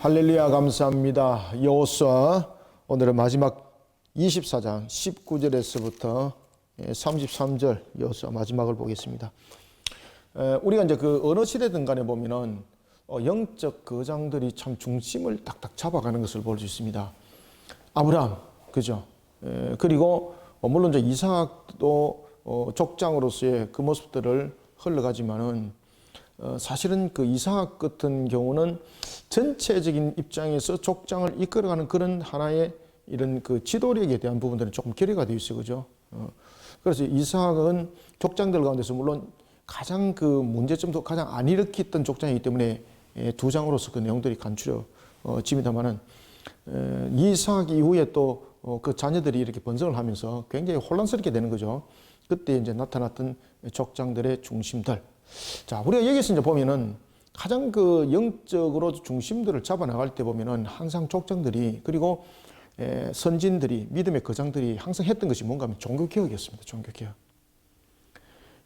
할렐루야 감사합니다. 여호수아 오늘은 마지막 24장 19절에서부터 33절 여호수아 마지막을 보겠습니다. 우리가 이제 그 어느 시대든 간에 보면은 영적 거장들이 참 중심을 딱딱 잡아가는 것을 볼 수 있습니다. 아브라함, 그죠? 그리고 물론 이제 이삭도 족장으로서의 그 모습들을 흘러가지만은 사실은 그 이삭 같은 경우는 전체적인 입장에서 족장을 이끌어가는 그런 하나의 이런 그 지도력에 대한 부분들은 조금 결여가 되어 있어요, 그죠? 그래서 이삭은 족장들 가운데서 물론 가장 그 문제점도 가장 안 일으켰던 족장이기 때문에 두 장으로서 그 내용들이 간추려집니다만은 이삭 이후에 또 그 자녀들이 이렇게 번성을 하면서 굉장히 혼란스럽게 되는 거죠. 그때 이제 나타났던 족장들의 중심들. 자, 우리가 여기서 이제 보면은 가장 그 영적으로 중심들을 잡아나갈 때 보면은 항상 족장들이 그리고 선진들이 믿음의 거장들이 항상 했던 것이 뭔가 하면 종교개혁이었습니다. 종교개혁.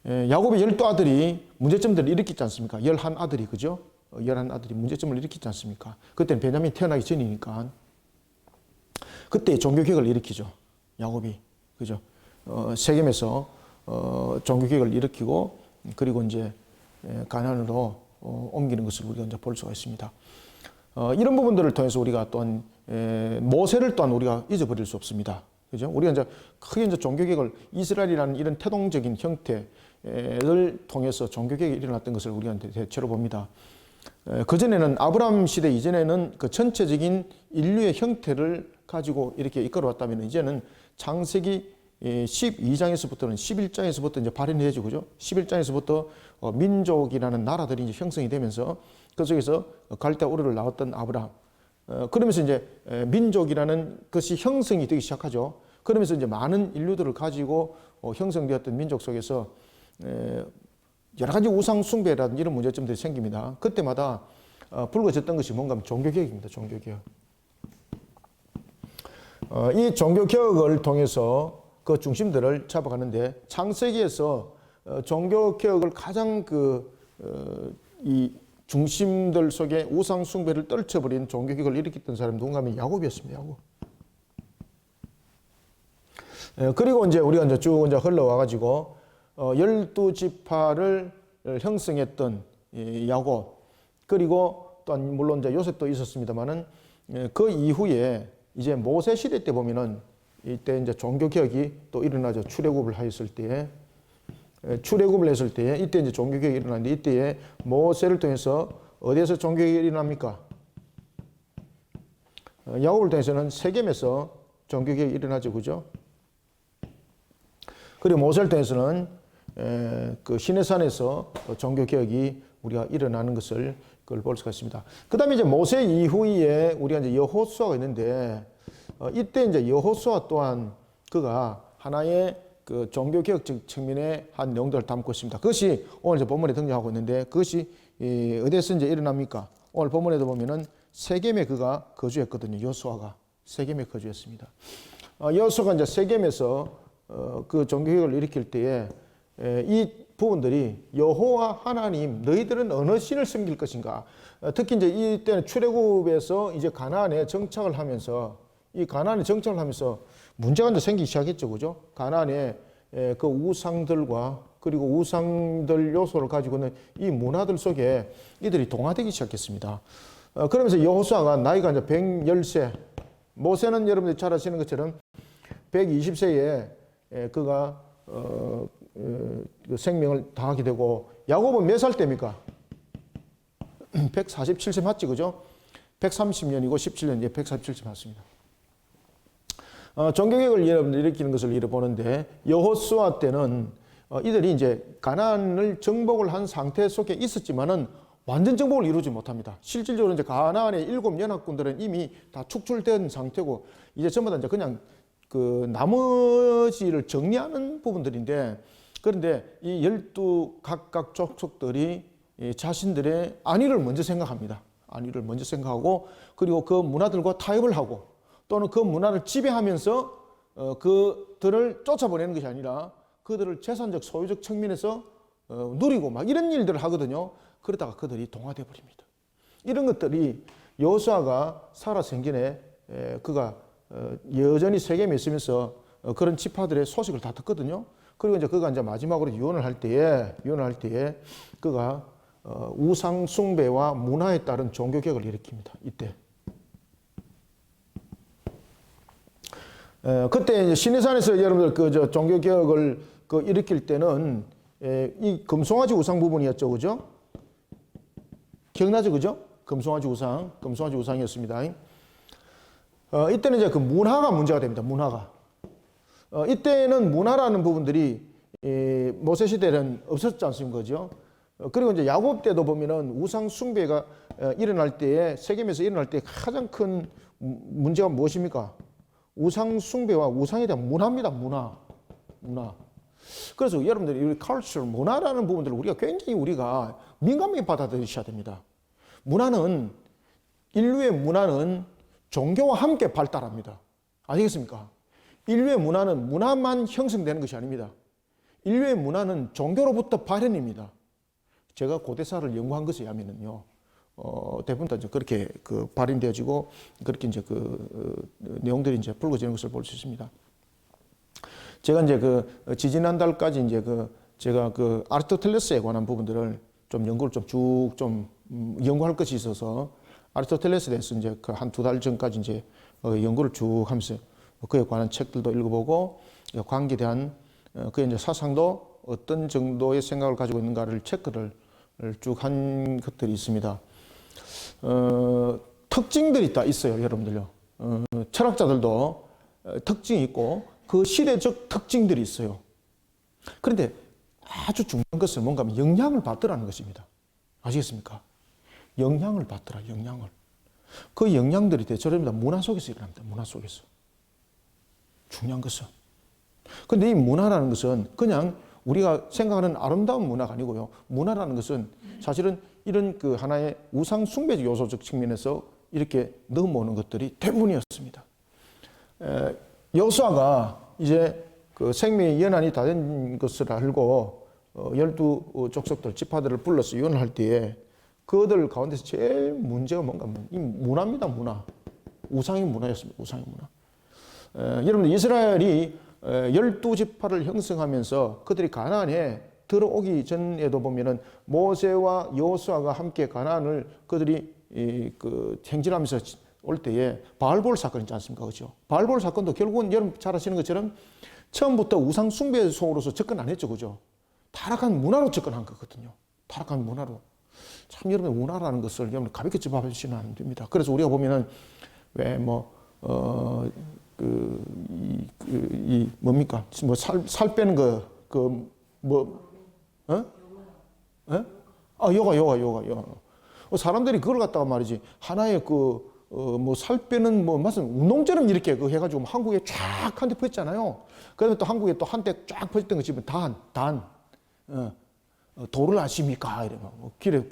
야곱의 12아들이 문제점들을 일으켰지 않습니까? 11아들이, 그죠? 11아들이 문제점을 일으켰지 않습니까? 그때는 베냐민이 태어나기 전이니까. 그때 종교개혁을 일으키죠. 야곱이. 그죠? 세겜에서 종교개혁을 일으키고 그리고 이제 가나안으로 옮기는 것을 우리가 이제 볼 수가 있습니다. 이런 부분들을 통해서 우리가 또한 모세를 또한 우리가 잊어버릴 수 없습니다. 그죠? 우리가 이제 크게 이제 종교개혁을 이스라엘이라는 이런 태동적인 형태를 통해서 종교개혁이 일어났던 것을 우리가 대체로 봅니다. 그전에는 아브라함 시대 이전에는 그 전체적인 인류의 형태를 가지고 이렇게 이끌어왔다면 이제는 창세기 12장에서부터는 11장에서부터 이제 발현이 되죠. 그죠? 11장에서부터 민족이라는 나라들이 이제 형성이 되면서 그 속에서 갈대 우르를 나왔던 아브라함. 그러면서 이제 민족이라는 것이 형성이 되기 시작하죠. 그러면서 이제 많은 인류들을 가지고 형성되었던 민족 속에서 여러 가지 우상 숭배라든지 이런 문제점들이 생깁니다. 그때마다 불거졌던 것이 뭔가 하면 종교개혁입니다. 종교개혁. 이 종교개혁을 통해서 그 중심들을 잡아가는데 창세기에서 종교개혁을 가장 이 중심들 속에 우상 숭배를 떨쳐버린 종교개혁을 일으켰던 사람이 누군가 하면 야곱이었습니다. 야곱. 그리고 이제 우리가 이제 쭉 이제 흘러와가지고 12지파를 형성했던 야곱. 그리고 또한 물론 이제 요셉도 있었습니다만은 그 이후에 이제 모세 시대 때 보면은 이때 이제 종교개혁이 또 일어나죠. 출애굽을 하였을 때에. 출애굽을 했을 때에 이때 이제 종교개혁이 일어났는데 이때에 모세를 통해서 어디에서 종교개혁이 일어납니까? 야곱을 통해서는 세겜에서 종교개혁이 일어나죠. 그죠? 그리고 모세를 통해서는 그 시내산에서 종교개혁이 우리가 일어나는 것을 그걸 볼 수가 있습니다. 그 다음에 이제 모세 이후에 우리가 이제 여호수아가 있는데 이때 이제 여호수아 또한 그가 하나의 그 종교개혁적 측면의 한 내용들을 담고 있습니다. 그것이 오늘 저 본문에 등장하고 있는데 그것이 어디에서 이제 일어납니까? 오늘 본문에도 보면은 세겜에 그가 거주했거든요. 여호수아가 세겜에 거주했습니다. 여호수아가 이제 세겜에서 그 종교개혁을 일으킬 때에 이 부분들이 여호와 하나님 너희들은 어느 신을 섬길 것인가? 특히 이제 이때는 출애굽에서 이제 가나안에 정착을 하면서 이 가나안에 정착을 하면서 문제가 이제 생기기 시작했죠. 그죠? 가나안에 그 우상들과 그리고 우상들 요소를 가지고 있는 이 문화들 속에 이들이 동화되기 시작했습니다. 그러면서 여호수아가 나이가 이제 110세, 모세는 여러분들이 잘 아시는 것처럼 120세에 그가 생명을 다하게 되고 야곱은 몇 살 때입니까? 147세 맞지, 그죠? 130년이고 17년, 147세 맞습니다. 종교개혁을 여러분들 일으키는 것을 보는데 여호수아 때는 이들이 이제 가나안을 정복을 한 상태 속에 있었지만은 완전 정복을 이루지 못합니다. 실질적으로 이제 가나안의 7 연합군들은 이미 다 축출된 상태고 이제 전부 다 이제 그냥 그 나머지를 정리하는 부분들인데 그런데 이 12 각각 족속들이 자신들의 안위를 먼저 생각합니다. 안위를 먼저 생각하고 그리고 그 문화들과 타협을 하고 또는 그 문화를 지배하면서 그들을 쫓아보내는 것이 아니라 그들을 재산적 소유적 측면에서 누리고 막 이런 일들을 하거든요. 그러다가 그들이 동화되어 버립니다. 이런 것들이 여호수아가 살아 생전에 그가 여전히 세겜에 있으면서 그런 지파들의 소식을 다 듣거든요. 그리고 이제 그가 이제 마지막으로 유언을 할 때에 그가 우상 숭배와 문화에 따른 종교 개혁을 일으킵니다. 이때. 그때 이제 시내산에서 여러분들 그 종교 개혁을 일으킬 때는 이 금송아지 우상 부분이었죠, 그죠? 기억나죠, 그죠? 금송아지 우상이었습니다. 이때는 이제 그 문화가 문제가 됩니다. 문화가. 이때는 문화라는 부분들이 모세 시대는 없었지 않습니까, 그죠? 그리고 이제 야곱 때도 보면은 우상 숭배가 일어날 때에 세겜에서 일어날 때 가장 큰 문제가 무엇입니까? 우상 숭배와 우상에 대한 문화입니다. 문화. 그래서 여러분들이 우리 culture, 문화라는 부분들을 우리가 굉장히 우리가 민감하게 받아들이셔야 됩니다. 인류의 문화는 종교와 함께 발달합니다. 아시겠습니까? 인류의 문화는 문화만 형성되는 것이 아닙니다. 인류의 문화는 종교로부터 발현입니다. 제가 고대사를 연구한 것에 의하면요, 대부분 다 이제 그렇게 발현되어지고 그렇게 이제 내용들이 이제 불거지는 것을 볼 수 있습니다. 제가 이제 지지난달까지 이제 제가 아리스토텔레스에 관한 부분들을 좀 연구를 쭉 연구할 것이 있어서 아리스토텔레스에 대해서 이제 한 2달 전까지 이제 연구를 쭉 하면서 그에 관한 책들도 읽어보고 관계에 대한 그의 이제 사상도 어떤 정도의 생각을 가지고 있는가를 체크를 쭉 한 것들이 있습니다. 특징들이 다 있어요, 여러분들요. 철학자들도 특징이 있고 그 시대적 특징들이 있어요. 그런데 아주 중요한 것은 뭔가 영향을 받더라는 것입니다. 아시겠습니까? 영향을 받더라, 영향을. 그 영향들이 대체로 문화 속에서 일어납니다. 문화 속에서. 중요한 것은. 근데 이 문화라는 것은 그냥 우리가 생각하는 아름다운 문화가 아니고요. 문화라는 것은 사실은 이런 하나의 우상 숭배적 요소적 측면에서 이렇게 넘어오는 것들이 대부분이었습니다. 여호수아가 이제 생명의 연한이 다 된 것을 알고 12족속들 지파들을 불러서 유언을 할 때에 그들 가운데서 제일 문제가 뭔가 이 문화입니다. 문화. 우상의 문화였습니다. 우상의 문화. 여러분들 이스라엘이 12지파를 형성하면서 그들이 가나안에 들어오기 전에도 보면은 모세와 여호수아가 함께 가나안을 그들이 행진하면서 올 때에 바알볼 사건이 있지 않습니까? 그렇죠? 바알볼 사건도 결국은 여러분 잘 아시는 것처럼 처음부터 우상 숭배 속으로서 접근 안 했죠. 그죠? 타락한 문화로 접근한 거거든요. 타락한 문화로. 참 여러분 문화라는 것을 여러분 가볍게 접하시면 안 됩니다. 그래서 우리가 보면은 왜 뭡니까? 살 빼는 요가. 사람들이 그걸 갖다가 말이지, 하나의 살 빼는 무슨 운동처럼 이렇게 해가지고 한국에 쫙 한 대 퍼졌잖아요. 그다음에 또 한국에 또 한 대 쫙 퍼졌던 거 지금 도를 아십니까? 이래 길에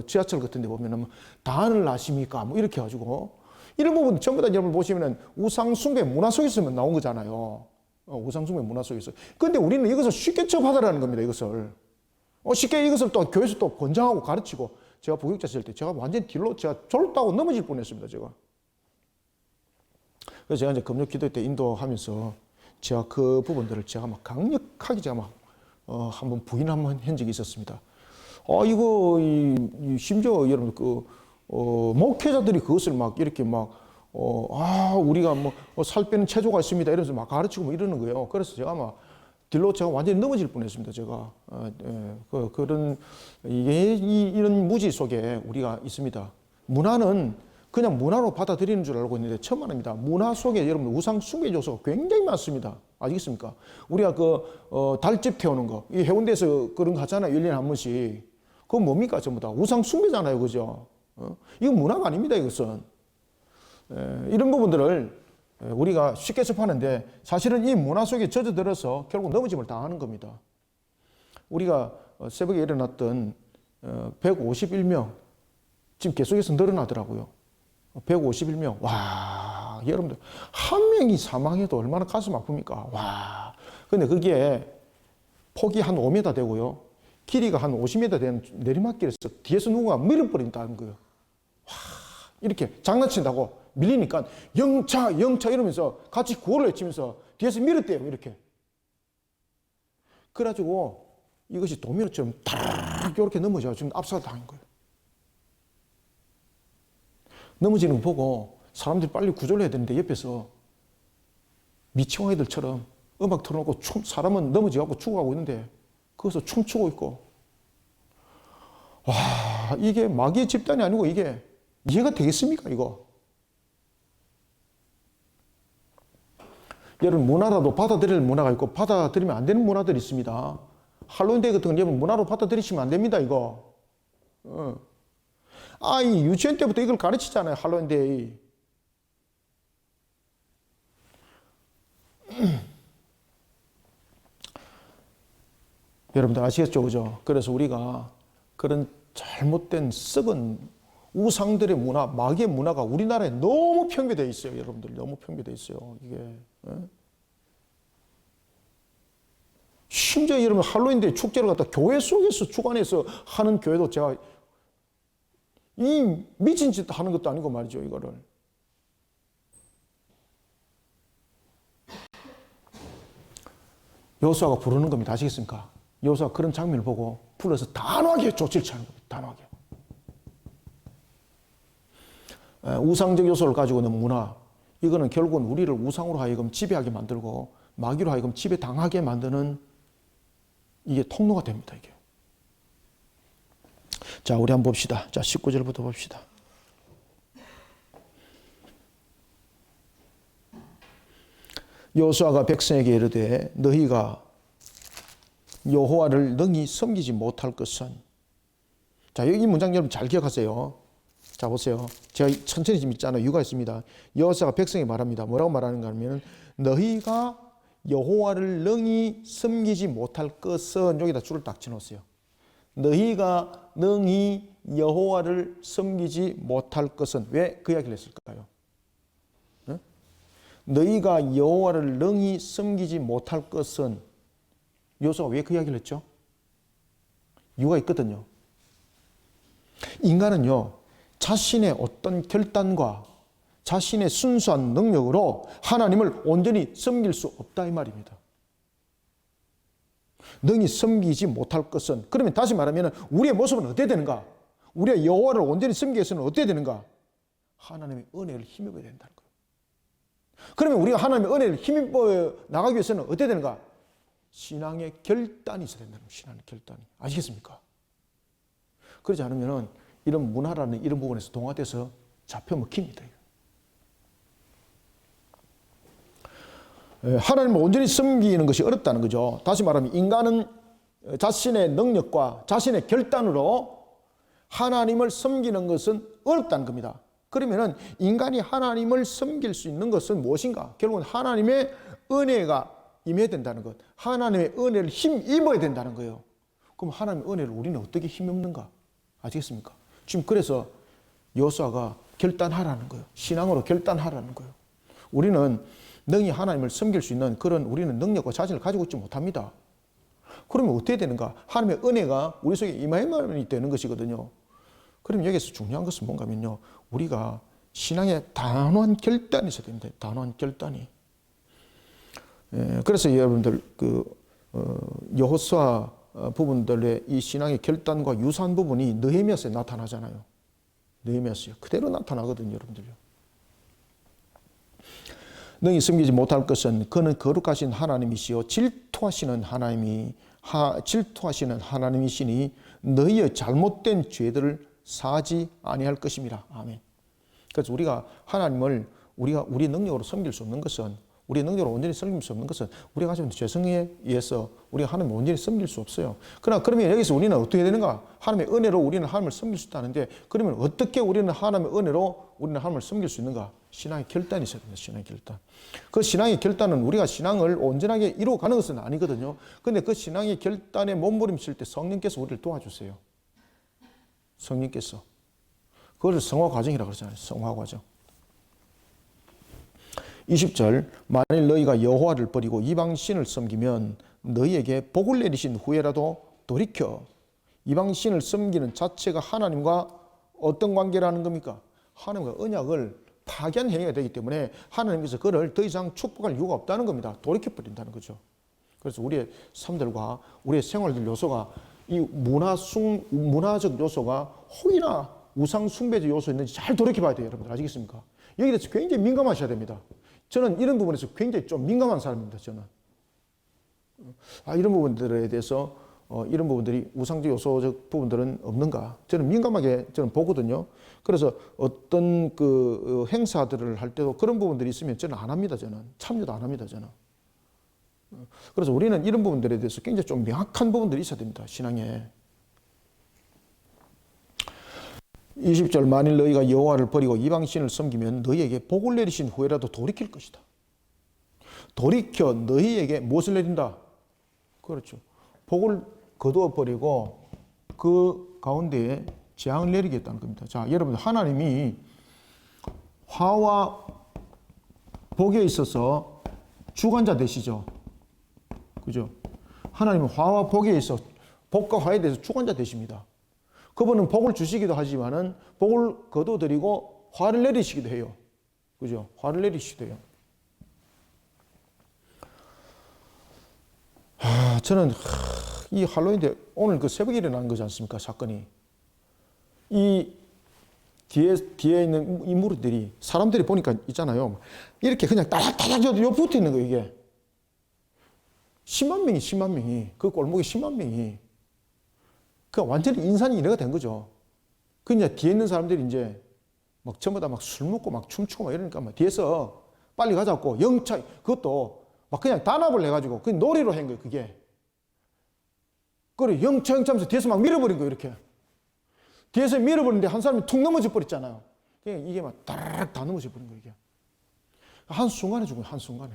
지하철 같은 데 보면은 단을 아십니까? 이렇게 해가지고 이런 부분 전부 다 여러분 보시면은 우상숭배 문화 속에서 나온 거잖아요. 우상숭배 문화 속에서. 근데 우리는 이것을 쉽게 접하더라는 겁니다, 이것을. 쉽게 이것을 또 교회에서 또 권장하고 가르치고, 제가 부교육자 쓸 때 제가 완전 제가 졸다고 넘어질 뻔했습니다, 제가. 그래서 제가 이제 금요 기도 때 인도하면서 제가 그 부분들을 제가 강력하게 제가 한번 부인 한번 한 적이 있었습니다. 심지어 여러분 목회자들이 그것을 이렇게 우리가 살 빼는 체조가 있습니다, 이러면서 가르치고 이러는 거예요. 그래서 제가 제가 완전히 넘어질 뻔했습니다, 제가. 이런 무지 속에 우리가 있습니다. 문화는 그냥 문화로 받아들이는 줄 알고 있는데 천만입니다. 문화 속에 여러분 우상 숭배 요소가 굉장히 많습니다. 아시겠습니까? 우리가 달집 태우는 거, 이 해운대에서 그런 거 하잖아요, 1년에 한 번씩. 그건 뭡니까? 전부 다 우상 숭배잖아요, 그죠? 이건 문화가 아닙니다, 이것은. 이런 부분들을 우리가 쉽게 접하는데 사실은 이 문화 속에 젖어들어서 결국 넘어짐을 당하는 겁니다. 우리가 새벽에 일어났던 151명, 지금 계속해서 늘어나더라고요. 151명. 와, 여러분들 한 명이 사망해도 얼마나 가슴 아픕니까? 와. 근데 그게 폭이 한 5m 되고요, 길이가 한 50m 되는 내리막길에서 뒤에서 누군가 밀어버린다는 거예요. 와. 이렇게 장난친다고 밀리니까 영차 영차 이러면서 같이 구호를 외치면서 뒤에서 밀었대요. 이렇게. 그래가지고 이것이 도미노처럼 탁 이렇게 넘어져 지금 압살 당한 거예요. 넘어지는 거 보고 사람들이 빨리 구조를 해야 되는데 옆에서 미치광 애들처럼 음악 틀어놓고 사람은 넘어져갖고 죽어가고 있는데 거기서 춤추고 있고, 와, 이게 마귀의 집단이 아니고 이게 이해가 되겠습니까, 이거? 여러분, 문화라도 받아들일 문화가 있고 받아들이면 안 되는 문화들이 있습니다. 할로윈데이 같은 건 여러분 문화로 받아들이시면 안 됩니다, 이거. 아이 유치원 때부터 이걸 가르치잖아요, 할로윈데이. 여러분들 아시겠죠, 그죠? 그래서 우리가 그런 잘못된 썩은 우상들의 문화, 마귀의 문화가 우리나라에 너무 평비되어 있어요, 여러분들. 너무 평비되어 있어요, 이게. 심지어 여러분 할로윈데이 축제를 갖다 교회 속에서 주관해서 하는 교회도 제가 이 미친 짓 하는 것도 아니고 말이죠, 이거를. 여호수아가 부르는 겁니다. 아시겠습니까? 여호수아가 그런 장면을 보고 불러서 단호하게 조치를 취하는 겁니다. 단호하게. 우상적 요소를 가지고 있는 문화, 이거는 결국은 우리를 우상으로 하여금 지배하게 만들고 마귀로 하여금 지배당하게 만드는 이게 통로가 됩니다, 이게. 자, 우리 한번 봅시다. 자, 19절부터 봅시다. 여호수아가 백성에게 이르되 너희가 여호와를 능히 섬기지 못할 것은. 자, 여기 문장 여러분 잘 기억하세요. 자, 보세요. 제가 천천히 좀 읽잖아요. 이유가 있습니다. 여호수아가 백성에게 말합니다. 뭐라고 말하는가 하면 너희가 여호와를 능히 섬기지 못할 것은, 여기다 줄을 딱 쳐놓으세요. 너희가 능히 여호와를 섬기지 못할 것은. 왜 그 이야기를 했을까요? 너희가 여호와를 능히 섬기지 못할 것은, 여호수아가 왜 그 이야기를 했죠? 이유가 있거든요. 인간은요, 자신의 어떤 결단과 자신의 순수한 능력으로 하나님을 온전히 섬길 수 없다 이 말입니다. 능히 섬기지 못할 것은, 그러면 다시 말하면 우리의 모습은 어떻게 되는가? 우리가 여호와를 온전히 섬기기 위해서는 어떻게 되는가? 하나님의 은혜를 힘입어야 된다는 거예요. 그러면 우리가 하나님의 은혜를 힘입어 나가기 위해서는 어떻게 되는가? 신앙의 결단이 있어야 된다는 거예요. 신앙의 결단이. 아시겠습니까? 그러지 않으면 이런 문화라는 이런 부분에서 동화돼서 잡혀 먹힙니다. 하나님을 온전히 섬기는 것이 어렵다는 거죠. 다시 말하면 인간은 자신의 능력과 자신의 결단으로 하나님을 섬기는 것은 어렵다는 겁니다. 그러면 인간이 하나님을 섬길 수 있는 것은 무엇인가? 결국은 하나님의 은혜가 임해야 된다는 것. 하나님의 은혜를 힘입어야 된다는 거예요. 그럼 하나님의 은혜를 우리는 어떻게 힘입는가? 아시겠습니까? 지금 그래서 여호수아가 결단하라는 거예요. 신앙으로 결단하라는 거예요. 우리는 능히 하나님을 섬길 수 있는 그런 우리는 능력과 자질을 가지고 있지 못합니다. 그러면 어떻게 되는가? 하나님의 은혜가 우리 속에 임하여야만 되는 것이거든요. 그럼 여기서 중요한 것은 뭔가 하면요, 우리가 신앙에 단호한 결단이 있어야 됩니다. 단호한 결단이. 그래서 여러분들 여호수아 부분들의 이 신앙의 결단과 유사한 부분이 느헤미야서에 나타나잖아요. 느헤미야서에 그대로 나타나거든요, 여러분들요. 능히 섬기지 못할 것은 그는 거룩하신 하나님이시요 질투하시는 하나님이시니 너희의 잘못된 죄들을 사지 아니할 것임이라. 아멘. 그래서 우리가 하나님을 우리 능력으로 섬길 수 없는 것은, 우리 능력으로 온전히 섬길 수 없는 것은 우리가 가지고 있는 죄성에 의해서 우리가 하나님을 온전히 섬길 수 없어요. 그러면 여기서 우리는 어떻게 되는가? 하나님의 은혜로 우리는 하나님을 섬길 수 있다는데, 그러면 어떻게 우리는 하나님의 은혜로 우리는 하나님을 섬길 수 있는가? 신앙의 결단이 있어야 됩니다. 신앙의 결단. 그 신앙의 결단은 우리가 신앙을 온전하게 이루어가는 것은 아니거든요. 그런데 그 신앙의 결단에 몸부림칠 때 성령께서 우리를 도와주세요. 성령께서. 그것을 성화 과정이라고 그러잖아요. 성화 과정. 20절, 만일 너희가 여호와를 버리고 이방신을 섬기면 너희에게 복을 내리신 후에라도 돌이켜 이방신을 섬기는 자체가 하나님과 어떤 관계라는 겁니까? 하나님과 언약을 파괴한 행위가 되기 때문에 하나님께서 그를 더 이상 축복할 이유가 없다는 겁니다. 돌이켜버린다는 거죠. 그래서 우리의 삶들과 우리의 생활들 요소가 이 문화적 요소가 혹이나 우상 숭배적 요소 있는지 잘 돌이켜봐야 돼요. 여러분들 아시겠습니까? 여기에 대해서 굉장히 민감하셔야 됩니다. 저는 이런 부분에서 굉장히 좀 민감한 사람입니다. 저는 이런 부분들에 대해서 이런 부분들이 우상적 요소적 부분들은 없는가? 저는 민감하게 저는 보거든요. 그래서 어떤 그 행사들을 할 때도 그런 부분들이 있으면 저는 안 합니다. 저는 참여도 안 합니다. 저는. 그래서 우리는 이런 부분들에 대해서 굉장히 좀 명확한 부분들이 있어야 됩니다. 신앙에. 20절 만일 너희가 여호와를 버리고 이방신을 섬기면 너희에게 복을 내리신 후에라도 돌이킬 것이다. 돌이켜 너희에게 무엇을 내린다? 그렇죠. 복을 거두어 버리고 그 가운데에 재앙을 내리겠다는 겁니다. 자, 여러분 하나님이 화와 복에 있어서 주관자 되시죠. 그죠? 하나님은 화와 복에 있어 복과 화에 대해서 주관자 되십니다. 그분은 복을 주시기도 하지만은 복을 거둬들이고 화를 내리시기도 해요. 그죠? 화를 내리시기도 해요. 저는 이 할로윈 때 오늘 그 새벽에 일어난 거지 않습니까? 사건이. 이 뒤에 있는 이 무리들이 사람들이 보니까 있잖아요. 이렇게 그냥 따닥따닥 요 붙어 있는 거예요, 이게. 10만 명이. 그 골목에 10만 명이. 그 완전히 인산이 인해가 된 거죠. 그 이제 뒤에 있는 사람들이 이제 막 전부 다 막 술 먹고 막 춤추고 막 이러니까 막 뒤에서 빨리 가자고 영차, 그것도 막 그냥 단합을 해가지고 그 놀이로 한 거예요, 그게. 그래, 영차 하면서 뒤에서 막 밀어버린 거예요, 이렇게. 뒤에서 밀어버리는데 한 사람이 툭 넘어져 버렸잖아요. 이게 막 다락 다 넘어져 버린 거예요, 이게. 한순간에 죽어요, 한순간에.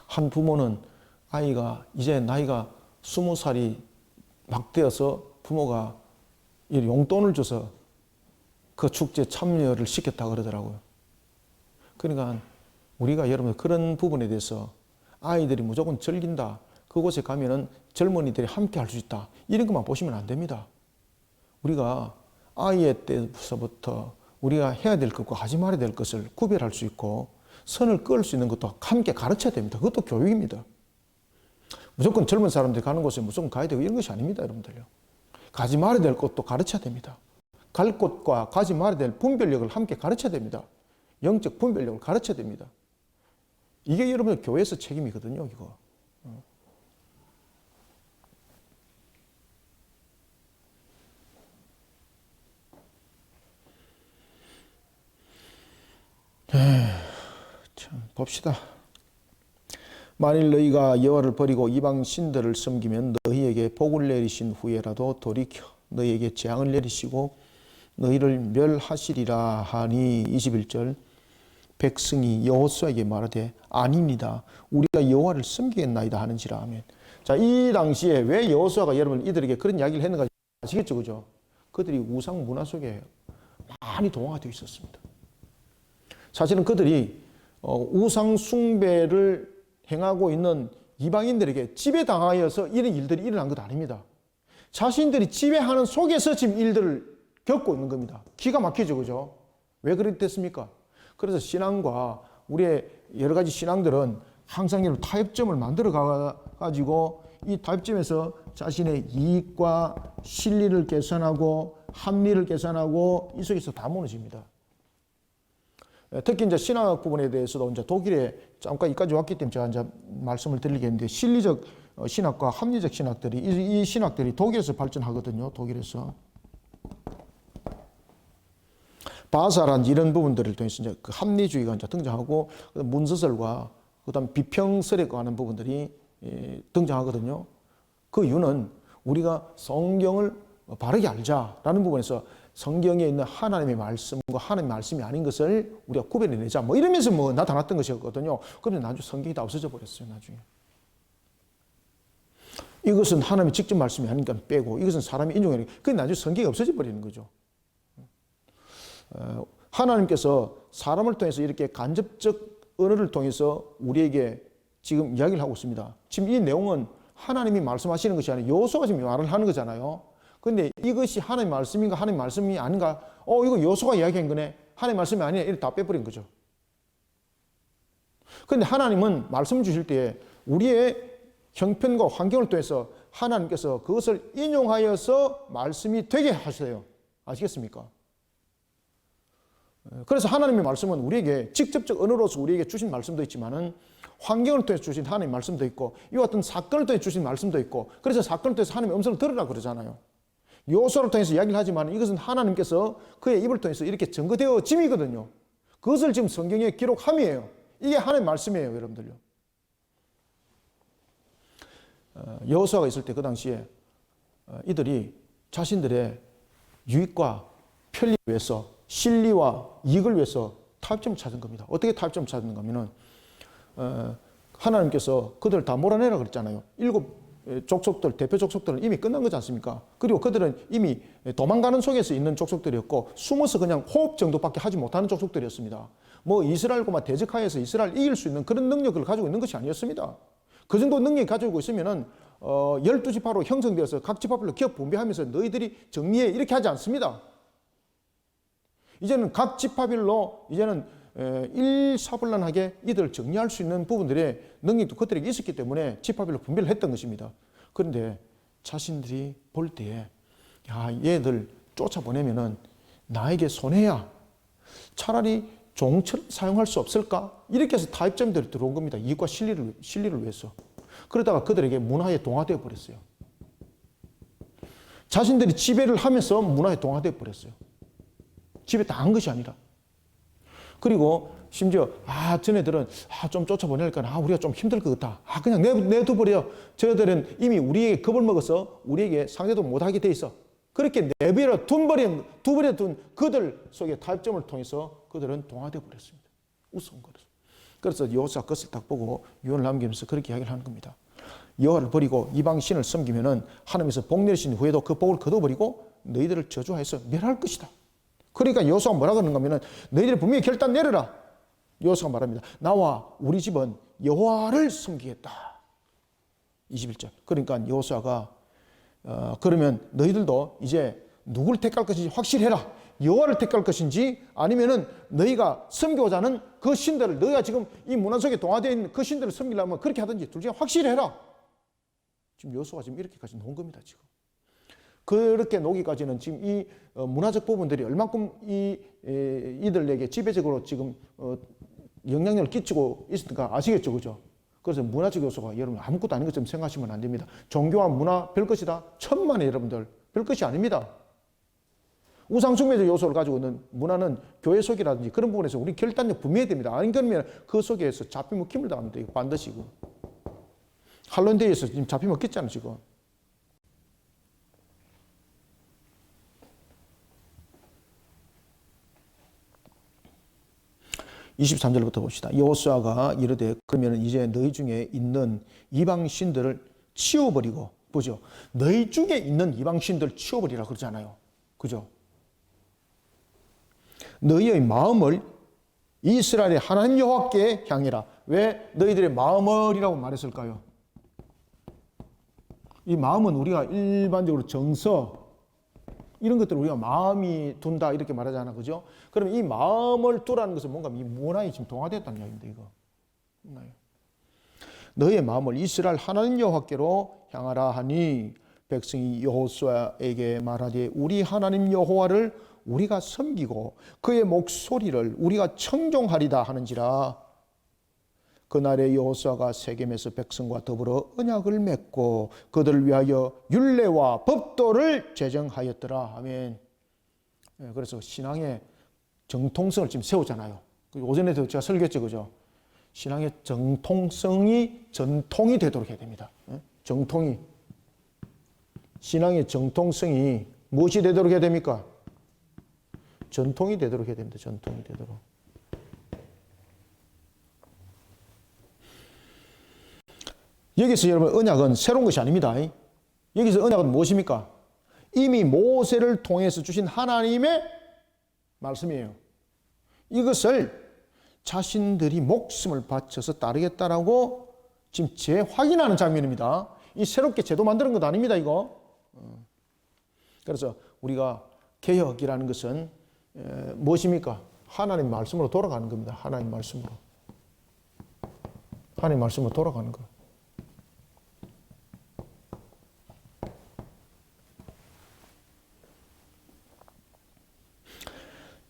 한 부모는 아이가 이제 나이가 20살이 막 되어서 부모가 용돈을 줘서 그 축제에 참여를 시켰다 그러더라고요. 그러니까 우리가 여러분 그런 부분에 대해서 아이들이 무조건 즐긴다. 그곳에 가면은 젊은이들이 함께 할 수 있다. 이런 것만 보시면 안 됩니다. 우리가 아이의 때서부터 우리가 해야 될 것과 하지 말아야 될 것을 구별할 수 있고 선을 그을 수 있는 것도 함께 가르쳐야 됩니다. 그것도 교육입니다. 무조건 젊은 사람들이 가는 곳에 무조건 가야 되고 이런 것이 아닙니다, 여러분들요. 가지 말아야 될 것도 가르쳐야 됩니다. 갈 곳과 가지 말아야 될 분별력을 함께 가르쳐야 됩니다. 영적 분별력을 가르쳐야 됩니다. 이게 여러분들 교회에서 책임이거든요, 이거. 참 봅시다. 만일 너희가 여호와를 버리고 이방 신들을 섬기면 너희에게 복을 내리신 후에라도 돌이켜 너희에게 재앙을 내리시고 너희를 멸하시리라 하니 21절 백성이 여호수아에게 말하되 아닙니다. 우리가 여호와를 섬기겠나이다 하는지라 하면. 자, 이 당시에 왜 여호수아가 여러분 이들에게 그런 이야기를 했는가 아시겠죠, 그죠? 그들이 우상 문화 속에 많이 동화가 되어 있었습니다. 사실은 그들이 우상 숭배를 행하고 있는 이방인들에게 지배당하여서 이런 일들이 일어난 것 아닙니다. 자신들이 지배하는 속에서 지금 일들을 겪고 있는 겁니다. 기가 막히죠, 그죠? 왜 그랬겠습니까? 그래서 신앙과 우리의 여러 가지 신앙들은 항상 이런 타협점을 만들어 가지고 이 타협점에서 자신의 이익과 실리를 계산하고 합리를 계산하고 이 속에서 다 무너집니다. 특히 이제 신학 부분에 대해서도 이제 독일에 잠깐 여기까지 왔기 때문에 제가 이제 말씀을 드리겠는데 실리적 신학과 합리적 신학들이 이 신학들이 독일에서 발전하거든요. 독일에서 바사라든지 이런 부분들을 통해서 이제 그 합리주의가 이제 등장하고 문서설과 그다음 비평설에 관한 부분들이 등장하거든요. 그 이유는 우리가 성경을 바르게 알자라는 부분에서 성경에 있는 하나님의 말씀과 하나님의 말씀이 아닌 것을 우리가 구별해내자. 뭐 이러면서 뭐 나타났던 것이었거든요. 그런데 나중에 성경이 다 없어져 버렸어요. 나중에. 이것은 하나님의 직접 말씀이 아니니까 빼고 이것은 사람이 인용하는 그게 나중에 성경이 없어져 버리는 거죠. 하나님께서 사람을 통해서 이렇게 간접적 언어를 통해서 우리에게 지금 이야기를 하고 있습니다. 지금 이 내용은 하나님이 말씀하시는 것이 아니라 여호수아가 지금 말을 하는 거잖아요. 근데 이것이 하나님 말씀인가 하나님 말씀이 아닌가? 이거 여호수아가 이야기한 거네. 하나님 말씀이 아니야. 이렇게 다 빼버린 거죠. 근데 하나님은 말씀 주실 때에 우리의 형편과 환경을 통해서 하나님께서 그것을 인용하여서 말씀이 되게 하세요. 아시겠습니까? 그래서 하나님의 말씀은 우리에게 직접적 언어로서 우리에게 주신 말씀도 있지만은 환경을 통해서 주신 하나님의 말씀도 있고 이와 같은 사건을 통해서 주신 말씀도 있고 그래서 사건을 통해서 하나님의 음성을 들으라 그러잖아요. 여호수아를 통해서 이야기를 하지만 이것은 하나님께서 그의 입을 통해서 이렇게 증거되어짐이거든요. 그것을 지금 성경에 기록함이에요. 이게 하나님의 말씀이에요, 여러분들요. 여호수아가 있을 때 그 당시에 이들이 자신들의 유익과 편리를 위해서 실리와 이익을 위해서 타협점을 찾은 겁니다. 어떻게 타협점을 찾는가 하면은 하나님께서 그들을 다 몰아내라 그랬잖아요. 7 족속들, 대표 족속들은 이미 끝난 거지 않습니까? 그리고 그들은 이미 도망가는 속에서 있는 족속들이었고 숨어서 그냥 호흡 정도밖에 하지 못하는 족속들이었습니다. 뭐 이스라엘과만 대적하여서 이스라엘 이길 수 있는 그런 능력을 가지고 있는 것이 아니었습니다. 그 정도 능력이 가지고 있으면은 12지파로 형성되어서 각 지파별로 기업 분배하면서 너희들이 정리해 이렇게 하지 않습니다. 이제는 각 지파별로 이제는 일사불란하게 이들을 정리할 수 있는 부분들의 능력도 그들에게 있었기 때문에 지파별로 분배를 했던 것입니다. 그런데 자신들이 볼 때에 얘들 쫓아보내면은 나에게 손해야. 차라리 종처럼 사용할 수 없을까? 이렇게 해서 타협점들이 들어온 겁니다. 이익과 실리를 위해서. 그러다가 그들에게 문화에 동화되어 버렸어요. 자신들이 지배를 하면서 문화에 동화되어 버렸어요. 지배 당한 것이 아니라. 그리고 심지어 쟤네들은 좀 쫓아보내니까 우리가 좀 힘들 것 같다. 그냥 내둬버려. 저들은 이미 우리에게 겁을 먹어서 우리에게 상대도 못하게 돼 있어. 그렇게 내버려 둔 그들 속의 타협점을 통해서 그들은 동화되어 버렸습니다. 우스운 거죠. 그래서 여호수아 그것을 딱 보고 유언을 남기면서 그렇게 이야기를 하는 겁니다. 여호와를 버리고 이방 신을 섬기면은 하나님께서 복 내리신 후에도 그 복을 거둬버리고 너희들을 저주하여서 멸할 것이다. 그러니까 여호수아가 뭐라 그러는가 하면은 너희들이 분명히 결단 내려라. 여호수아가 말합니다. 나와 우리 집은 여호와를 섬기겠다. 21절. 그러니까 여호수아가 그러면 너희들도 이제 누구를 택할 것인지 확실해라. 여호와를 택할 것인지 아니면은 너희가 섬기고자 하는 그 신들을 너희가 지금 이 문화 속에 동화되어 있는 그 신들을 섬기려면 그렇게 하든지 둘 중에 확실해라. 지금 여호수아가 지금 이렇게까지 놓은 겁니다. 지금. 그렇게 놓기까지는 지금 이 문화적 부분들이 얼만큼 이들에게 지배적으로 지금 영향력을 끼치고 있을까 아시겠죠, 그죠? 그래서 문화적 요소가 여러분 아무것도 아닌 것처럼 생각하시면 안 됩니다. 종교와 문화 별것이다? 천만에 여러분들 별것이 아닙니다. 우상숭배적 요소를 가지고 있는 문화는 교회 속이라든지 그런 부분에서 우리 결단력 분명해야 됩니다. 아니 그러면 그 속에서 잡혀먹힘을 당합니다. 이거 반드시 이거. 할런데이에서 지금 잡혀먹겠잖아요, 지금. (23절부터) 봅시다. 여호수아가 이르되 그러면 이제 너희 중에 있는 이방 신들을 치워버리고, 보죠. 너희 중에 있는 이방 신들 치워버리라 그러잖아요. 그죠? 너희의 마음을 이스라엘의 하나님 여호와께 향해라. 왜 너희들의 마음을이라고 말했을까요? 이 마음은 우리가 일반적으로 정서 이런 것들을 우리가 마음이 둔다 이렇게 말하잖아, 그죠? 그럼 이 마음을 두라는 것은 뭔가 이 문화에 지금 동화됐다는 이야기입니다. 이거 너희의 마음을 이스라엘 하나님 여호와께로 향하라 하니 백성이 여호수아에게 말하되 우리 하나님 여호와를 우리가 섬기고 그의 목소리를 우리가 청종하리다 하는지라. 그날에 여호수아가 세겜에서 백성과 더불어 언약을 맺고 그들을 위하여 율례와 법도를 제정하였더라. 아멘. 그래서 신앙의 정통성을 지금 세우잖아요. 오전에도 제가 설교했죠, 그죠? 신앙의 정통성이 전통이 되도록 해야 됩니다. 정통이. 신앙의 정통성이 무엇이 되도록 해야 됩니까? 전통이 되도록 해야 됩니다. 전통이 되도록. 여기서 여러분 언약은 새로운 것이 아닙니다. 여기서 언약은 무엇입니까? 이미 모세를 통해서 주신 하나님의 말씀이에요. 이것을 자신들이 목숨을 바쳐서 따르겠다라고 지금 재확인하는 장면입니다. 이 새롭게 제도 만드는 것 아닙니다, 이거. 그래서 우리가 개혁이라는 것은 무엇입니까? 하나님 말씀으로 돌아가는 겁니다. 하나님 말씀으로. 하나님 말씀으로 돌아가는 거.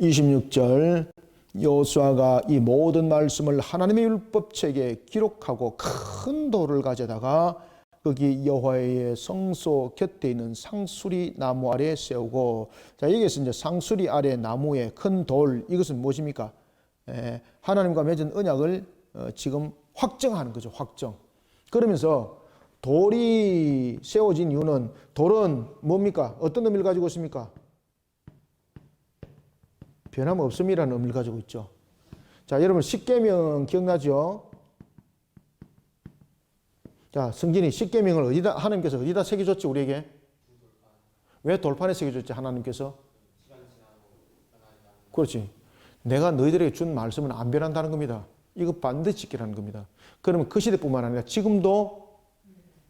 (26절) 여호수아가 이 모든 말씀을 하나님의 율법책에 기록하고 큰 돌을 가져다가 거기 여호와의 성소 곁에 있는 상수리 나무 아래에 세우고, 자, 여기에서 이제 상수리 아래 나무의 큰 돌, 이것은 무엇입니까? 하나님과 맺은 언약을 지금 확정하는 거죠. 확정. 그러면서 돌이 세워진 이유는, 돌은 뭡니까? 어떤 의미를 가지고 있습니까? 변함없음이라는 의미를 가지고 있죠. 자, 여러분 십계명 기억나죠? 자, 성진이 십계명을 어디다, 하나님께서 어디다 새겨줬지, 우리에게? 왜 돌판에 새겨줬지, 하나님께서? 그렇지. 내가 너희들에게 준 말씀은 안 변한다는 겁니다. 이거 반드시 지키라는 겁니다. 그러면 그 시대뿐만 아니라 지금도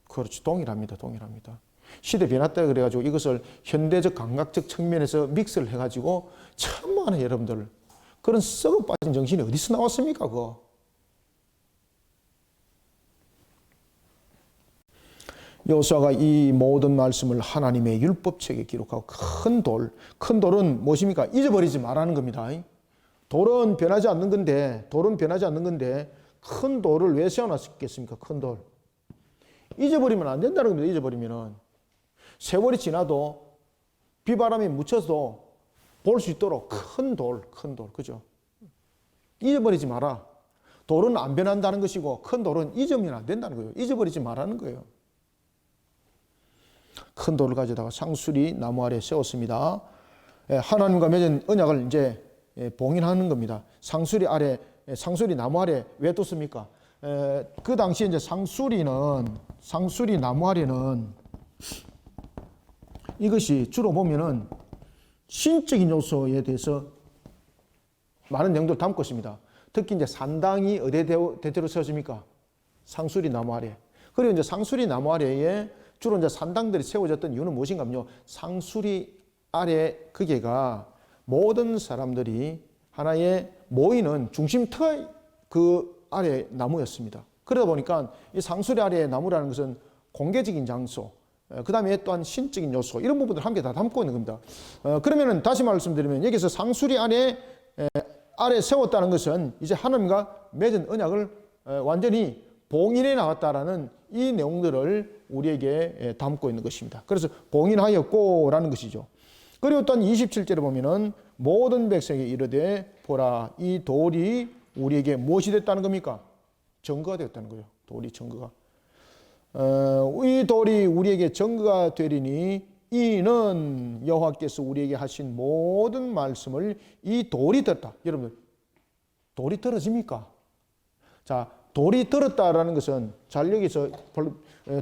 그렇지, 동일합니다. 동일합니다. 시대 변했다 그래가지고 이것을 현대적 감각적 측면에서 믹스를 해가지고 참많은 여러분들 그런 썩어 빠진 정신이 어디서 나왔습니까, 그거? 여호수아가 이 모든 말씀을 하나님의 율법책에 기록하고 큰 돌은 무엇입니까? 잊어버리지 말라는 겁니다. 돌은 변하지 않는 건데, 큰 돌을 왜 세워놨겠습니까? 큰 돌. 잊어버리면 안 된다는 겁니다. 잊어버리면은. 세월이 지나도 비바람이 묻혀도 볼 수 있도록 큰 돌. 그죠? 잊어버리지 마라. 돌은 안 변한다는 것이고, 큰 돌은 잊으면 안 된다는 거예요. 잊어버리지 말라는 거예요. 큰 돌을 가져다가 상수리 나무 아래에 세웠습니다. 하나님과 맺은 언약을 이제 봉인하는 겁니다. 상수리 나무 아래 왜 뒀습니까? 그 당시에 이제 상수리 나무 아래는 이것이 주로 보면은 신적인 요소에 대해서 많은 내용들을 담고 있습니다. 특히 이제 산당이 어디에 대대로 세워집니까? 상수리 나무 아래. 그리고 이제 상수리 나무 아래에 주로 이제 산당들이 세워졌던 이유는 무엇인가요? 상수리 아래 그게가 모든 사람들이 하나의 모이는 중심터의 그 아래 나무였습니다. 그러다 보니까 이 상수리 아래의 나무라는 것은 공개적인 장소, 그 다음에 또한 신적인 요소, 이런 부분들을 함께 다 담고 있는 겁니다. 그러면은 다시 말씀드리면 여기서 상수리 아래 세웠다는 것은 이제 하나님과 맺은 언약을 완전히 봉인해 나왔다라는 이 내용들을 우리에게 담고 있는 것입니다. 그래서 봉인하였고라는 것이죠. 그리고 또한 27절에 보면은 모든 백성에게 이르되 보라, 이 돌이 우리에게 무엇이 됐다는 겁니까? 증거가 되었다는 거예요. 돌이 증거가. 이 돌이 우리에게 증거가 되리니 이는 여호와께서 우리에게 하신 모든 말씀을 이 돌이 들었다. 여러분들, 돌이 떨어집니까? 자, 돌이 들었다라는 것은, 잘 여기서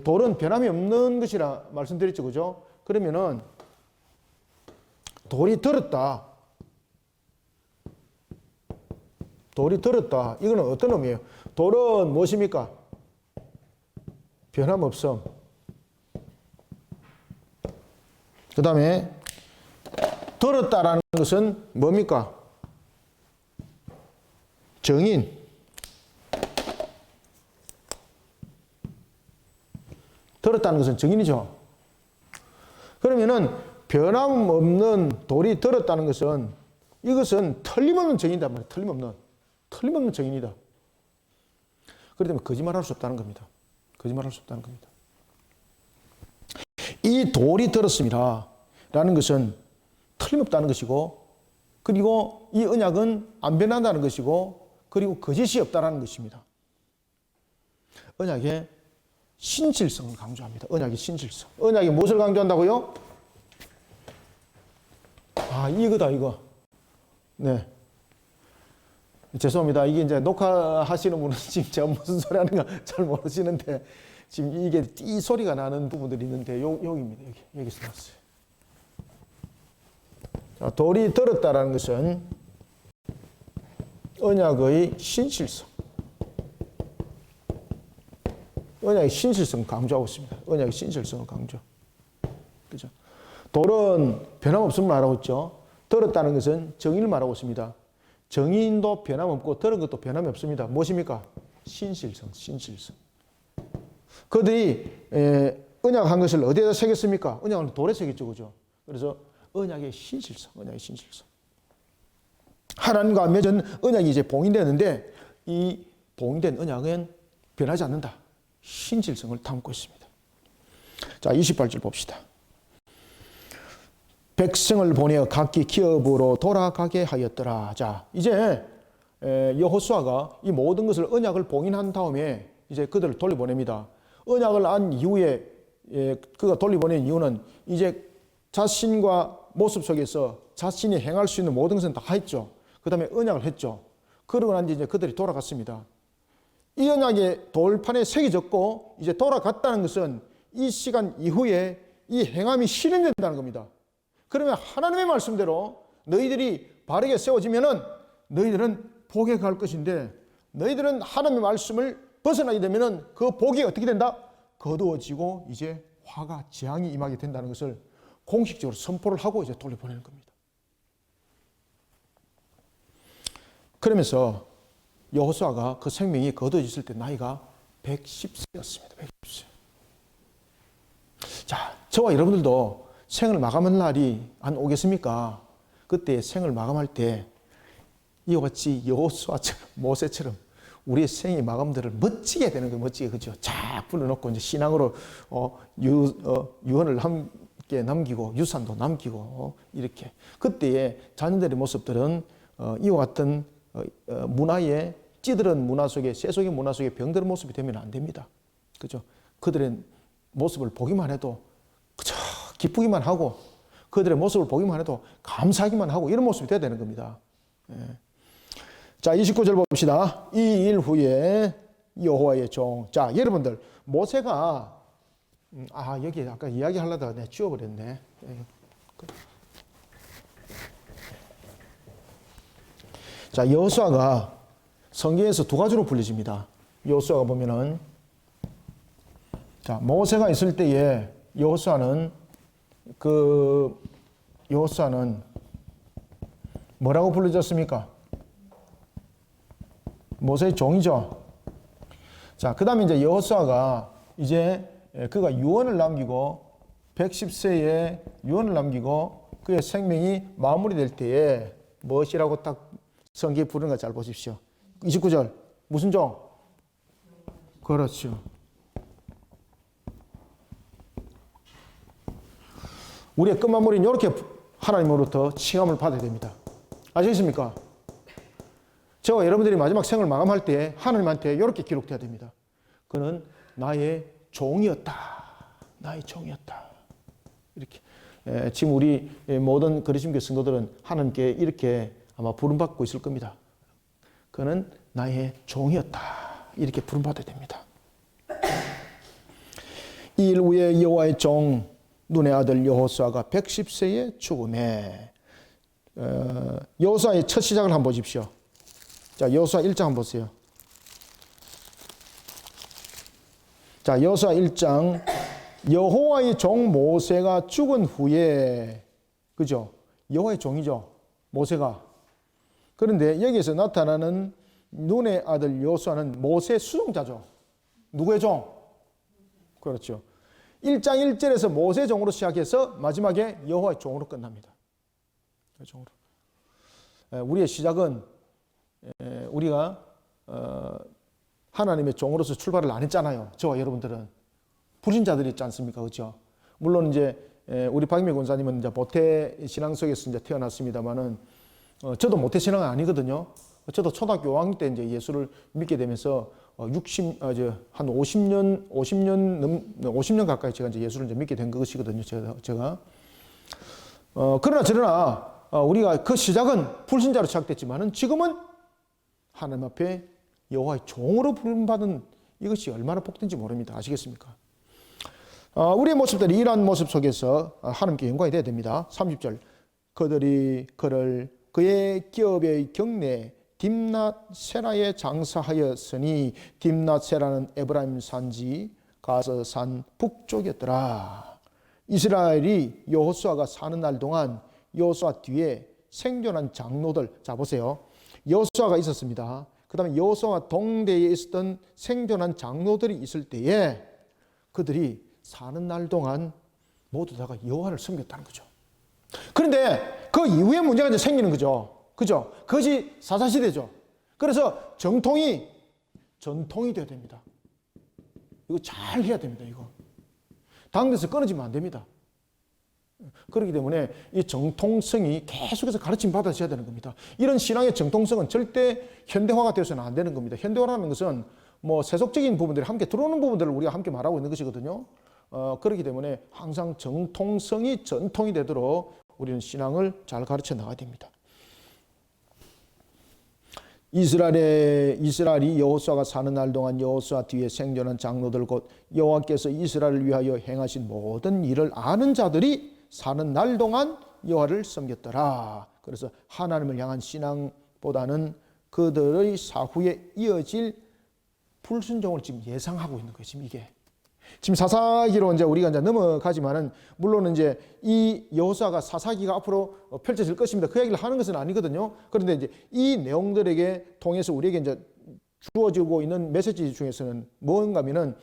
돌은 변함이 없는 것이라 말씀드렸죠, 그죠? 그러면은 돌이 들었다. 이거는 어떤 의미예요? 돌은 무엇입니까? 변함없음. 그 다음에 들었다라는 것은 뭡니까? 정인. 들었다는 것은 정인이죠. 그러면은 변함없는 돌이 들었다는 것은, 이것은 틀림없는 정인이란 말이에요. 틀림없는 정인이다. 그렇기 때문에 거짓말할 수 없다는 겁니다. 이 돌이 들었습니다 라는 것은 틀림없다는 것이고, 그리고 이 언약은 안 변한다는 것이고, 그리고 거짓이 없다는 것입니다. 언약의 신실성을 강조합니다. 언약의 신실성. 언약이 무엇을 강조한다고요? 이거다, 이거. 네. 죄송합니다. 이게 이제 녹화하시는 분은 지금 제가 무슨 소리 하는가 잘 모르시는데, 지금 이게 이 소리가 나는 부분들이 있는데, 여기입니다. 여기서 났어요. 자, 돌이 들었다라는 것은 언약의 신실성. 언약의 신실성을 강조하고 있습니다. 언약의 신실성을 강조. 그죠? 돌은 변함없음을 말하고 있죠. 들었다는 것은 정의를 말하고 있습니다. 정의인도 변함없고 들은 것도 변함이 없습니다. 무엇입니까? 신실성, 신실성. 그들이 언약한 것을 어디에다 새겼습니까? 언약은 돌에 새겼죠, 그죠? 그래서 언약의 신실성, 언약의 신실성. 하나님과 맺은 언약이 이제 봉인되는데 이 봉인된 언약은 변하지 않는다. 신실성을 담고 있습니다. 자, 28절 봅시다. 백성을 보내어 각기 기업으로 돌아가게 하였더라. 자, 이제 여호수아가 이 모든 것을 언약을 봉인한 다음에 이제 그들을 돌려보냅니다. 언약을 안 이후에 그가 돌려보낸 이유는 이제 자신과 모습 속에서 자신이 행할 수 있는 모든 것은 다 했죠. 그 다음에 언약을 했죠. 그러고 난 뒤 이제 그들이 돌아갔습니다. 이 언약이 돌판에 새겨졌고 이제 돌아갔다는 것은 이 시간 이후에 이 행함이 실현된다는 겁니다. 그러면 하나님의 말씀대로 너희들이 바르게 세워지면은 너희들은 복에 갈 것인데 너희들은 하나님의 말씀을 벗어나게 되면은 그 복이 어떻게 된다? 거두어지고 이제 화가 재앙이 임하게 된다는 것을 공식적으로 선포를 하고 이제 돌려보내는 겁니다. 그러면서 여호수아가 그 생명이 거두어졌을 때 나이가 110세였습니다. 110세. 자, 저와 여러분들도 생을 마감할 날이 안 오겠습니까? 그때 생을 마감할 때 이와 같이 여호수아처럼 모세처럼 우리의 생의 마감들을 멋지게 되는 거예요. 멋지게, 그죠? 쫙 불러놓고 이제 신앙으로 유언을 함께 남기고 유산도 남기고 이렇게 그때의 자녀들의 모습들은 이와 같은 문화에 찌들은 문화 속에 세속의 문화 속에 병들은 모습이 되면 안 됩니다. 그죠? 그들의 모습을 보기만 해도 그저 기쁘기만 하고 그들의 모습을 보기만 해도 감사하기만 하고 이런 모습이 돼야 되는 겁니다. 예. 자, 29절 봅시다. 이 일 후에 여호와의 종. 자, 여러분들 모세가 여기 아까 이야기하려다가 내가 지워버렸네. 자, 여호수아가 성경에서 두 가지로 불리집니다. 여호수아가 보면은 자, 모세가 있을 때에 여호수아는 뭐라고 불려졌습니까? 모세의 종이죠. 자, 그 다음에 이제 여호수아가 이제 그가 유언을 남기고 110세에 유언을 남기고 그의 생명이 마무리될 때에 무엇이라고 딱 성경에 부르는 거 잘 보십시오. 29절 무슨 종? 그렇죠. 우리의 끝마무리는 이렇게 하나님으로부터 칭함을 받아야 됩니다. 아시겠습니까? 저와 여러분들이 마지막 생을 마감할 때 하나님한테 이렇게 기록돼야 됩니다. 그는 나의 종이었다. 나의 종이었다. 이렇게. 지금 우리 모든 그리스도교 성도들은 하나님께 이렇게 아마 부름받고 있을 겁니다. 그는 나의 종이었다. 이렇게 부름받아야 됩니다. 이 일 후에 여호와의 종 눈의 아들 여호수아가 110세에 죽음에 여호수아의 첫 시작을 한번 보십시오. 자, 여호수아 1장 한번 보세요. 자, 여호수아 1장 여호와의 종 모세가 죽은 후에 그죠? 여호와의 종이죠. 모세가. 그런데 여기에서 나타나는 눈의 아들 여호수아는 모세의 수종자죠. 누구의 종? 그렇죠. 1장 1절에서 모세의 종으로 시작해서 마지막에 여호와의 종으로 끝납니다. 종으로. 우리의 시작은 우리가 하나님의 종으로서 출발을 안 했잖아요. 저와 여러분들은 불신자들이 있지 않습니까? 그렇죠? 물론 이제 우리 박임혜 권사님은 이제 모태 신앙 속에서 이제 태어났습니다만은 저도 모태 신앙은 아니거든요. 저도 초등학교 5학년 때 이제 예수를 믿게 되면서 한 50년 가까이 제가 이제 예수를 이제 믿게 된 것이거든요. 제가. 그러나 우리가 그 시작은 불신자로 시작됐지만은 지금은 하나님 앞에 여호와의 종으로 부름받은 이것이 얼마나 복된지 모릅니다. 아시겠습니까? 우리의 모습들이 이러한 모습 속에서 하나님께 영광이 되어야 됩니다. 30절 그들이 그를 그의 기업의 경내에 딥낫세라에 장사하였으니 딥낫세라는 에브라임 산지 가서 산 북쪽이었더라. 이스라엘이 여호수아가 사는 날 동안 여호수아 뒤에 생존한 장로들, 자 보세요. 여호수아가 있었습니다. 그 다음에 여호수아 동대에 있었던 생존한 장로들이 있을 때에 그들이 사는 날 동안 모두 다가 여호와를 섬겼다는 거죠. 그런데 그 이후에 문제가 이제 생기는 거죠. 그죠? 그것이 사사시대죠. 그래서 전통이 돼야 됩니다. 이거 잘 해야 됩니다. 이거 당대에서 끊어지면 안 됩니다. 그렇기 때문에 이 정통성이 계속해서 가르침 받아져야 되는 겁니다. 이런 신앙의 정통성은 절대 현대화가 되어서는 안 되는 겁니다. 현대화라는 것은 뭐 세속적인 부분들이 함께 들어오는 부분들을 우리가 함께 말하고 있는 것이거든요. 그렇기 때문에 항상 정통성이 전통이 되도록 우리는 신앙을 잘 가르쳐 나가야 됩니다. 이스라엘이 여호수아가 사는 날 동안 여호수아 뒤에 생존한 장로들 곧 여호와께서 이스라엘을 위하여 행하신 모든 일을 아는 자들이 사는 날 동안 여호와를 섬겼더라. 그래서 하나님을 향한 신앙보다는 그들의 사후에 이어질 불순종을 지금 예상하고 있는 거예요. 지금 사사기로 이제 우리가 이제 넘어가지만은 물론 이제 이 여호수아가 사사기가 앞으로 펼쳐질 것입니다. 그 얘기를 하는 것은 아니거든요. 그런데 이제 이 내용들에게 통해서 우리에게 이제 주어지고 있는 메시지 중에서는 뭔가면은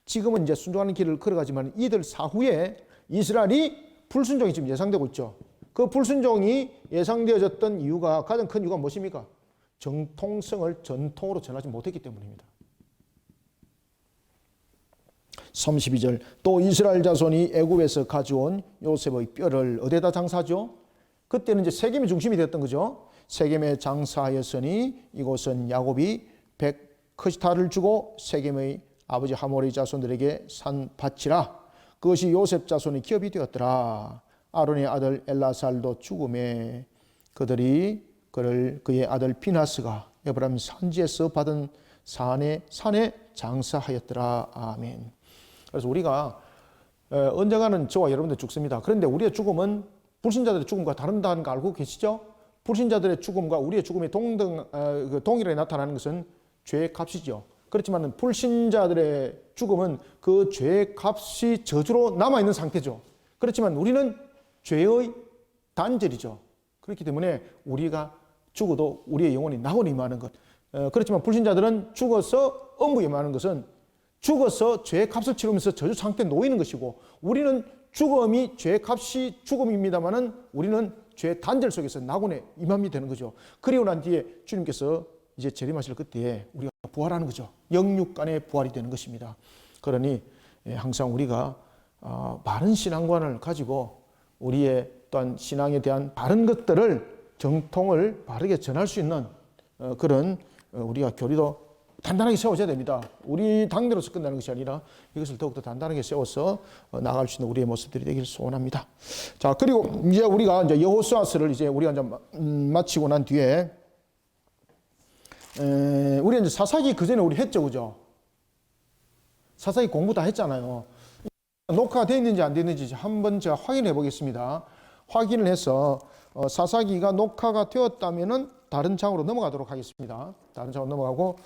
지금은 이제 순종하는 길을 걸어가지만 이들 사후에 이스라엘이 불순종이 지금 예상되고 있죠. 그 불순종이 예상되어졌던 이유가 가장 큰 이유가 무엇입니까? 정통성을 전통으로 전하지 못했기 때문입니다. 32절 또 이스라엘 자손이 애굽에서 가져온 요셉의 뼈를 어디에다 장사하죠? 그때는 이제 세겜이 중심이 되었던 거죠. 세겜에 장사하였으니 이곳은 야곱이 100커시타를 주고 세겜의 아버지 하모리 자손들에게 산 밭이라. 그것이 요셉 자손의 기업이 되었더라. 아론의 아들 엘라살도 죽음에 그들이 그의 아들 비나스가 에브라임 산지에서 받은 산에 장사하였더라. 아멘. 그래서 우리가 언젠가는 저와 여러분들 죽습니다. 그런데 우리의 죽음은 불신자들의 죽음과 다른다는 거 알고 계시죠? 불신자들의 죽음과 우리의 죽음이 동일하게 나타나는 것은 죄의 값이죠. 그렇지만 불신자들의 죽음은 그 죄의 값이 저주로 남아있는 상태죠. 그렇지만 우리는 죄의 단절이죠. 그렇기 때문에 우리가 죽어도 우리의 영혼이 낙원에 임하는 것. 그렇지만 불신자들은 죽어서 엄부에 임하는 것은 죽어서 죄의 값을 치르면서 저주 상태에 놓이는 것이고 우리는 죽음이 죄의 값이 죽음입니다만은 우리는 죄의 단절 속에서 낙원에 임함이 되는 거죠. 그리고 난 뒤에 주님께서 이제 재림하실 그때에 우리가 부활하는 거죠. 영육간의 부활이 되는 것입니다. 그러니 항상 우리가 바른 신앙관을 가지고 우리의 또한 신앙에 대한 바른 것들을 정통을 바르게 전할 수 있는 그런 우리가 교리도 단단하게 세워져야 됩니다. 우리 당대로서 끝나는 것이 아니라 이것을 더욱더 단단하게 세워서 나아갈 수 있는 우리의 모습들이 되기를 소원합니다. 자, 그리고 이제 우리가 이제 여호수아서를 이제 우리가 이제 마치고 난 뒤에 우리 이제 사사기 그 전에 우리 했죠, 그죠? 사사기 공부 다 했잖아요. 녹화가 되어 있는지 안 되어 있는지 한번 제가 확인해 보겠습니다. 확인을 해서 사사기가 녹화가 되었다면은 다른 장으로 넘어가도록 하겠습니다. 다른 장으로 넘어가고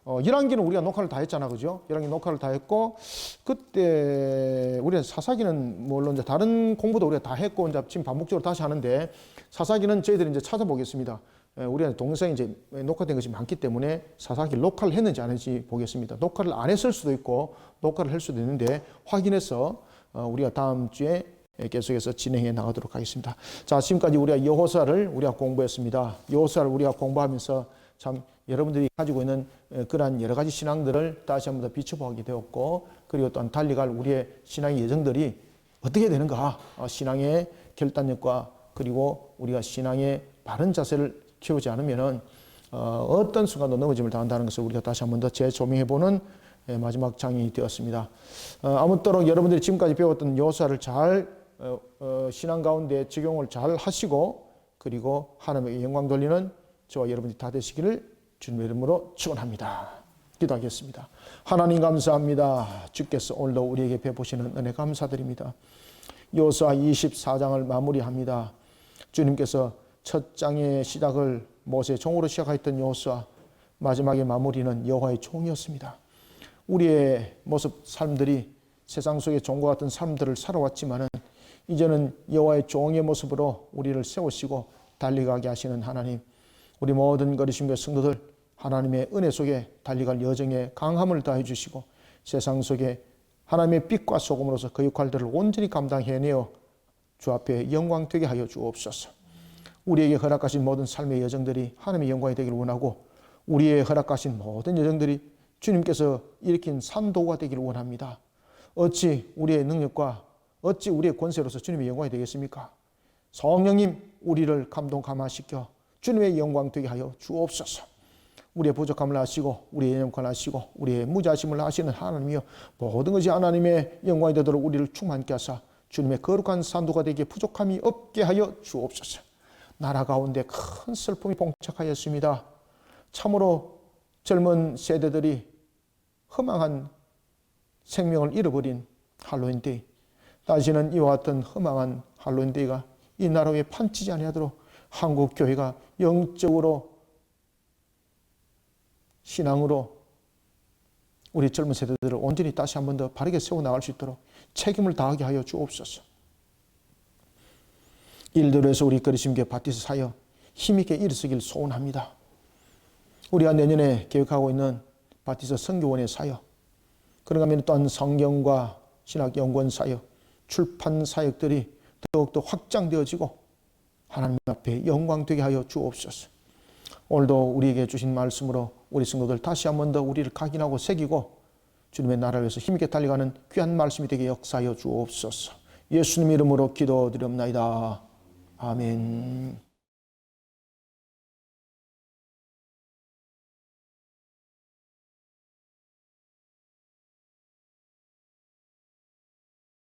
열왕기는 우리가 녹화를 다 했잖아, 그죠? 열왕기 녹화를 다 했고 그때 우리는 사사기는 물론 이제 다른 공부도 우리가 다 했고 이제 지금 반복적으로 다시 하는데 사사기는 저희들이 이제 찾아보겠습니다. 우리는 동영상이 이제 녹화된 것이 많기 때문에 사사기 녹화를 했는지 안 했는지 보겠습니다. 녹화를 안 했을 수도 있고 녹화를 할 수도 있는데 확인해서 우리가 다음 주에 계속해서 진행해 나가도록 하겠습니다. 자, 지금까지 우리가 여호수아를 우리가 공부했습니다. 여호수아를 우리가 공부하면서 참 여러분들이 가지고 있는 그러한 여러 가지 신앙들을 다시 한번 더 비춰보게 되었고 그리고 또한 달리갈 우리의 신앙의 여정들이 어떻게 되는가 신앙의 결단력과 그리고 우리가 신앙의 바른 자세를 키우지 않으면은 어떤 순간도 넘어짐을 당한다는 것을 우리가 다시 한번 더 재조명해보는 마지막 장이 되었습니다. 아무쪼록 여러분들이 지금까지 배웠던 여호수아를 잘 신앙 가운데 적용을 잘 하시고 그리고 하나님에게 영광 돌리는 저와 여러분들이 다 되시기를 주님의 이름으로 축원합니다. 기도하겠습니다. 하나님 감사합니다. 주께서 오늘도 우리에게 베푸시는 은혜 감사드립니다. 여호수아 24장을 마무리합니다. 주님께서 첫 장의 시작을 모세의 종으로 시작했던 여호수아, 마지막에 마무리는 여호와의 종이었습니다. 우리의 모습, 삶들이 세상 속의 종과 같은 삶들을 살아왔지만은 이제는 여호와의 종의 모습으로 우리를 세우시고 달려가게 하시는 하나님, 우리 모든 거리신교회 성도들 하나님의 은혜 속에 달려갈 여정에 강함을 다해 주시고 세상 속에 하나님의 빛과 소금으로서 그 역할들을 온전히 감당해내어 주 앞에 영광 되게 하여 주옵소서. 우리에게 허락하신 모든 삶의 여정들이 하나님의 영광이 되기를 원하고 우리의 허락하신 모든 여정들이 주님께서 일으킨 산도가 되기를 원합니다. 어찌 우리의 능력과 어찌 우리의 권세로서 주님의 영광이 되겠습니까? 성령님, 우리를 감동 감화시켜 주님의 영광 되게 하여 주옵소서. 우리의 부족함을 아시고 우리의 연약함을 아시고 우리의 무자심을 아시는 하나님이여, 모든 것이 하나님의 영광이 되도록 우리를 충만케 하사 주님의 거룩한 산도가 되기에 부족함이 없게 하여 주옵소서. 나라 가운데 큰 슬픔이 봉착하였습니다. 참으로 젊은 세대들이 허망한 생명을 잃어버린 할로윈데이, 다시는 이와 같은 허망한 할로윈데이가 이 나라 위에 판치지 아니하도록 한국 교회가 영적으로 신앙으로 우리 젊은 세대들을 온전히 다시 한 번 더 바르게 세워나갈 수 있도록 책임을 다하게 하여 주옵소서. 일대로 해서 우리 거리심교회 바티스 사역 힘있게 일으키길 소원합니다. 우리가 내년에 계획하고 있는 바티스 선교원의 사역, 그런가 하면 또한 성경과 신학연구원 사역, 출판 사역들이 더욱더 확장되어지고 하나님 앞에 영광 되게 하여 주옵소서. 오늘도 우리에게 주신 말씀으로 우리 성도들 다시 한 번 더 우리를 각인하고 새기고 주님의 나라를 위해서 힘있게 달려가는 귀한 말씀이 되게 역사하여 주옵소서. 예수님 이름으로 기도드립니다. 아멘.